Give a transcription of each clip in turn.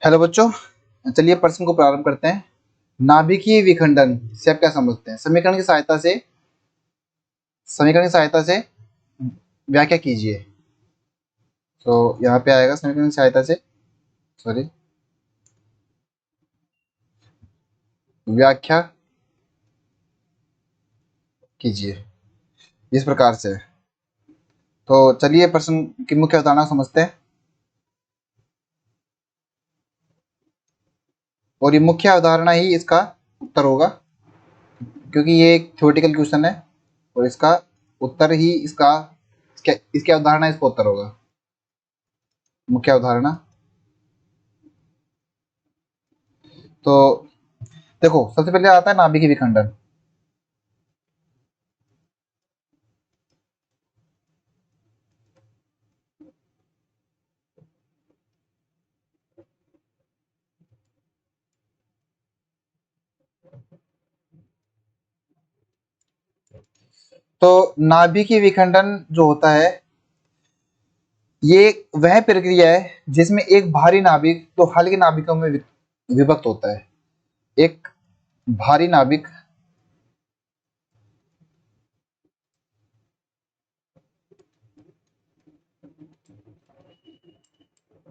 Hello बच्चों, चलिए प्रश्न को प्रारंभ करते हैं। नाभिकीय विखंडन से आप क्या समझते हैं? समीकरण की सहायता से व्याख्या कीजिए। तो यहाँ पे आएगा समीकरण की सहायता से व्याख्या कीजिए इस प्रकार से। तो चलिए प्रश्न की मुख्य अवधारणा समझते हैं। और ये मुख्य अवधारणा ही इसका उत्तर होगा, क्योंकि ये एक थ्योरेटिकल क्वेश्चन है और इसका उत्तर ही इसकी अवधारणा इसका उत्तर होगा। मुख्य अवधारणा तो देखो, सबसे पहले आता है नाभिकीय विखंडन। तो नाभिकीय विखंडन जो होता है, ये वह प्रक्रिया है जिसमें एक भारी नाभिक तो हल्के नाभिकों में विभक्त होता है। एक भारी नाभिक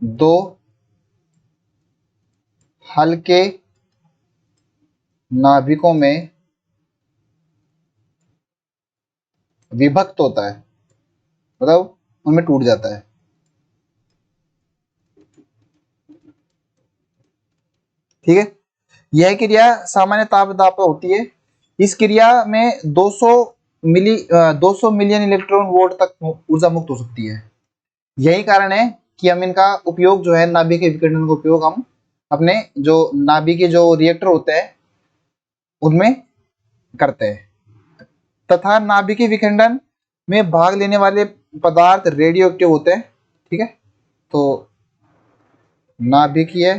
दो हल्के नाभिकों में विभक्त होता है, मतलब उनमें टूट जाता है। ठीक है, यह क्रिया सामान्य ताप दाब पर होती है। इस क्रिया में 200 मिलियन इलेक्ट्रॉन वोल्ट तक ऊर्जा मुक्त हो सकती है। यही कारण है कि हम इनका उपयोग जो है, नाभिकीय विखंडन का उपयोग हम अपने जो नाभिकीय जो रिएक्टर होते हैं उनमें करते हैं। तथा नाभिकीय विखंडन में भाग लेने वाले पदार्थ रेडियो एक्टिव होते हैं। ठीक है, तो नाभिकीय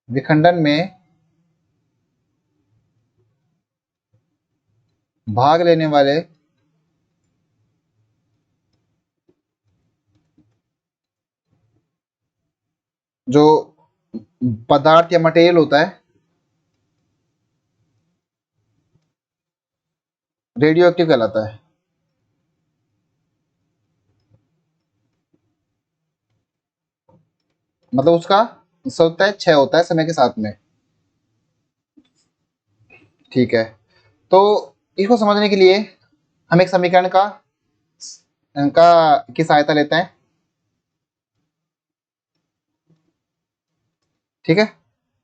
विखंडन में भाग लेने वाले जो पदार्थ या मटेरियल होता है, रेडियो एक्टिव कहलाता है। मतलब उसका हिस्सा होता है, क्षय होता है समय के साथ में। ठीक है, तो इसको समझने के लिए हम एक समीकरण की सहायता लेते हैं। ठीक है,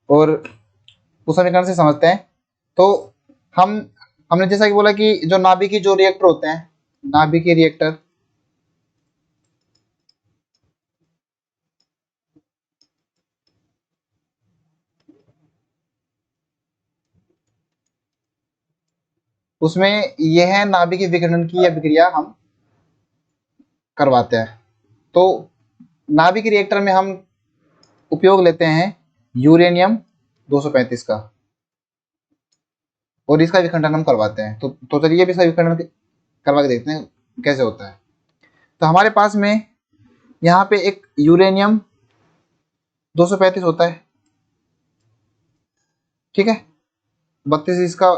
और उस समीकरण से समझते हैं। तो हम हमने जैसा कि बोला कि जो नाभिकीय जो रिएक्टर होते हैं, नाभिकीय रिएक्टर उसमें यह नाभिकीय विखंडन की अभिक्रिया हम करवाते हैं। तो नाभिकीय रिएक्टर में हम उपयोग लेते हैं यूरेनियम 235 का, और इसका विखंडन हम करवाते हैं। तो चलिए भी इसका विखंडन करवा के देखते हैं कैसे होता है। तो हमारे पास में यहाँ पे एक यूरेनियम 235 होता है। ठीक है, 32 इसका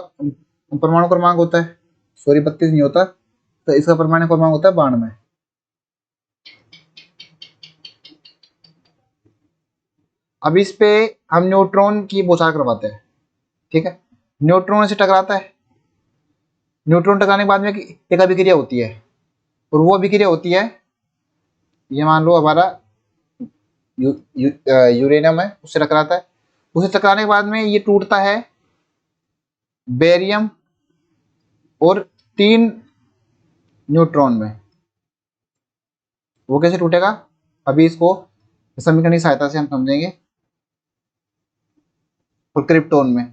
परमाणु क्रमांक होता है। सॉरी, 32 नहीं होता, तो इसका परमाणु क्रमांक होता है 92। अब इस पे हम न्यूट्रॉन की बौछार करवाते हैं। ठीक है, न्यूट्रॉन से टकराता है। न्यूट्रॉन टकराने के बाद में एक अभिक्रिया होती है, और वो अभिक्रिया होती है, ये मान लो हमारा यूरेनियम है, उससे टकराता है। उससे टकराने के बाद में ये टूटता है बेरियम और 3 न्यूट्रॉन में। वो कैसे टूटेगा, अभी इसको समीकरण की सहायता से हम समझेंगे। और क्रिप्टोन में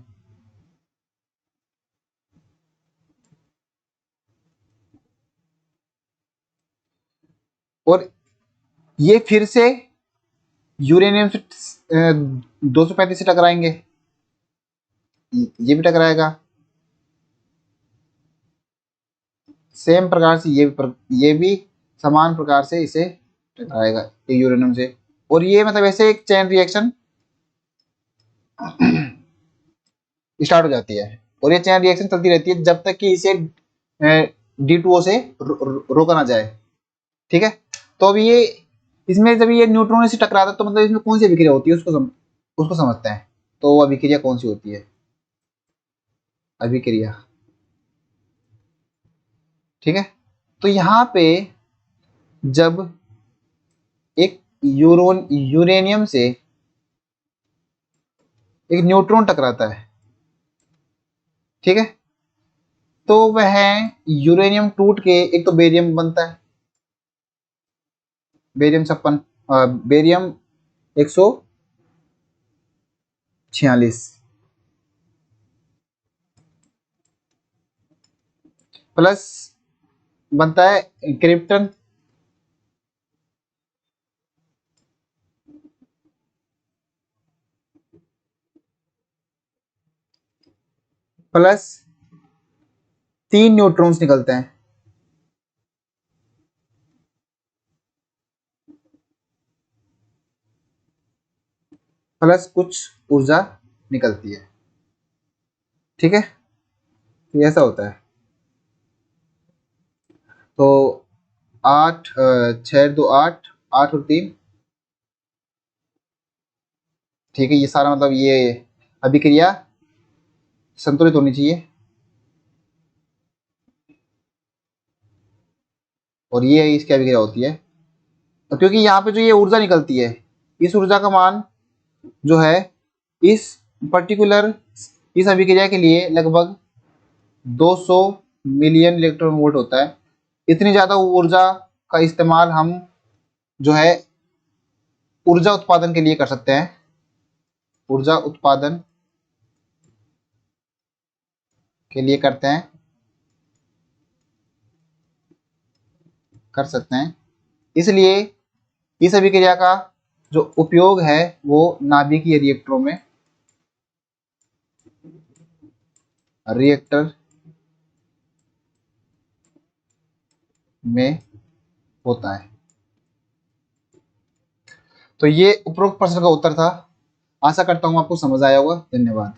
और ये फिर से यूरेनियम से 235 से टकराएंगे, ये भी टकराएगा। सेम प्रकार से ये भी समान प्रकार से इसे टकराएगा यूरेनियम से। और ये मतलब ऐसे एक चेन रिएक्शन स्टार्ट हो जाती है, और ये चेन रिएक्शन चलती रहती है जब तक कि इसे D2O से रोका ना जाए। ठीक है, तो अब ये इसमें जब ये न्यूट्रॉन से टकराता है तो मतलब इसमें कौन सी अभिक्रिया होती है उसको समझते हैं। तो वो अभिक्रिया कौन सी होती है, अभिक्रिया। ठीक है, तो यहाँ पे जब एक यूरेनियम से एक न्यूट्रॉन टकराता है, ठीक है, तो वह यूरेनियम टूट के एक तो बेरियम बनता है, बेरियम 56, बेरियम 146 प्लस बनता है क्रिप्टन, प्लस 3 न्यूट्रॉन्स निकलते हैं, प्लस कुछ ऊर्जा निकलती है। ठीक है, तो ऐसा होता है। तो 8 6 2 8 8 और 3, ठीक है, ये सारा मतलब ये अभिक्रिया संतुलित होनी चाहिए, और ये इसकी अभिक्रिया होती है। तो क्योंकि यहाँ पे जो ये ऊर्जा निकलती है, इस ऊर्जा का मान जो है इस पर्टिकुलर इस अभिक्रिया के लिए लगभग 200 मिलियन इलेक्ट्रॉन वोल्ट होता है। इतनी ज़्यादा ऊर्जा का इस्तेमाल हम जो है ऊर्जा उत्पादन के लिए कर सकते हैं, ऊर्जा उत्पादन के लिए करते हैं, कर सकते हैं। इसलिए इस अभिक्रिया का जो उपयोग है वो नाभिकीय रिएक्टरों में, रिएक्टर में होता है। तो ये उपरोक्त प्रश्न का उत्तर था। आशा करता हूं आपको समझ आया होगा। धन्यवाद।